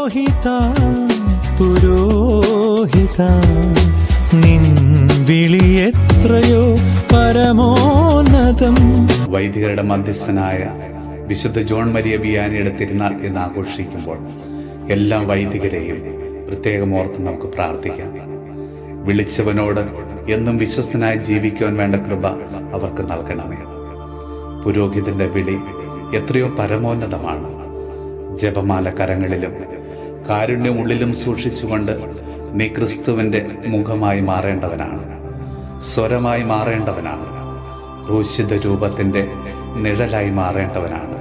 പുരോഹിത പുരോഹിത നിൻ വിളി എത്രയോ പരമോന്നതം. വൈദികരുടെ മധ്യസ്ഥനായ വിശുദ്ധ ജോൺ മരിയ വിയാനിയുടെ തിരുനാൾ എന്ന് ആഘോഷിക്കുമ്പോൾ എല്ലാ വൈദികരെയും പ്രത്യേകം ഓർത്ത് നമുക്ക് പ്രാർത്ഥിക്കാം. വിളിച്ചവനോട് എന്നും വിശ്വസ്തനായി ജീവിക്കുവാൻ വേണ്ട കൃപ അവർക്ക് നൽകണമേ. പുരോഹിതന്റെ വിളി എത്രയോ പരമോന്നതമാണ്. ജപമാല കരങ്ങളിലും കാരുണ്യം ഉള്ളിലും സൂക്ഷിച്ചുകൊണ്ട് നീ ക്രിസ്തുവിന്റെ മുഖമായി മാറേണ്ടവനാണ്, സ്വരമായി മാറേണ്ടവനാണ്, ക്രൂശിത രൂപത്തിന്റെ നിഴലായി മാറേണ്ടവനാണ്.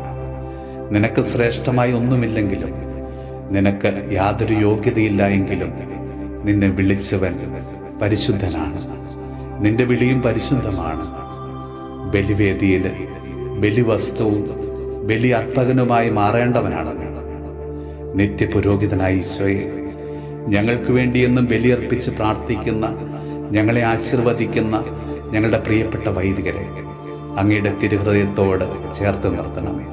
നിനക്ക് ശ്രേഷ്ഠമായി ഒന്നുമില്ലെങ്കിലും, നിനക്ക് യാതൊരു യോഗ്യതയില്ല എങ്കിലും നിന്നെ വിളിച്ചവൻ പരിശുദ്ധനാണ്. നിന്റെ വിളിയും പരിശുദ്ധമാണ്. ബലിവേദിയിൽ ബലിവസ്തുവും ബലി അർപ്പകനുമായി മാറേണ്ടവനാണ്. നിത്യപുരോഹിതനായ ഈശോയെ, ഞങ്ങൾക്ക് വേണ്ടി എന്നും ബലിയർപ്പിച്ച് പ്രാർത്ഥിക്കുന്ന, ഞങ്ങളെ ആശീർവദിക്കുന്ന ഞങ്ങളുടെ പ്രിയപ്പെട്ട വൈദികരെ അങ്ങയുടെ തിരുഹൃദയത്തോട് ചേർത്ത് നിർത്തണമേ.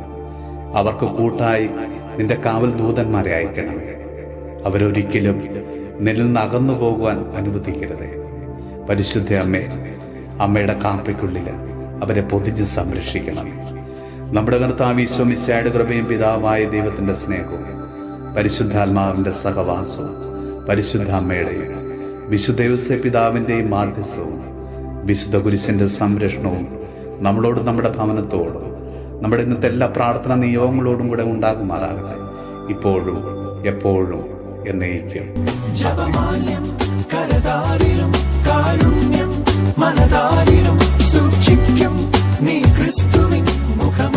അവർക്ക് കൂട്ടായി നിന്റെ കാവൽ ദൂതന്മാരെ അയക്കണമേ. അവരൊരിക്കലും നിന്നിൽ നിന്ന് അകന്നു പോകുവാൻ അനുവദിക്കരുതേ. പരിശുദ്ധ അമ്മേ, അമ്മയുടെ കാപ്പയ്ക്കുള്ളിൽ അവരെ പൊതിഞ്ഞ് സംരക്ഷിക്കണമേ. നമ്മുടെ കർത്താവ് ഈശോ മിശിഹായുടെ കൃപയും പിതാവായ ദൈവത്തിന്റെ സ്നേഹവും പരിശുദ്ധാത്മാവിന്റെ സഹവാസവും പരിശുദ്ധ അമ്മയുടെയും വിശുദ്ധ യോസേപ്പ് പിതാവിന്റെയും മാധ്യസ്ഥവും വിശുദ്ധ കുരിശിന്റെ സംരക്ഷണവും നമ്മളോടും നമ്മുടെ ഭവനത്തോടും നമ്മുടെ ഇന്നത്തെ എല്ലാ പ്രാർത്ഥനാ നിയോഗങ്ങളോടും കൂടെ ഉണ്ടാകുമാറാകട്ടെ, ഇപ്പോഴും എപ്പോഴും എന്നേക്കും. ജപമാല്യം കരതാരിലും കാരുണ്യം മനതാരിലും സൂക്ഷിക്കും നീ ക്രിസ്തുവിൻ മുഖം.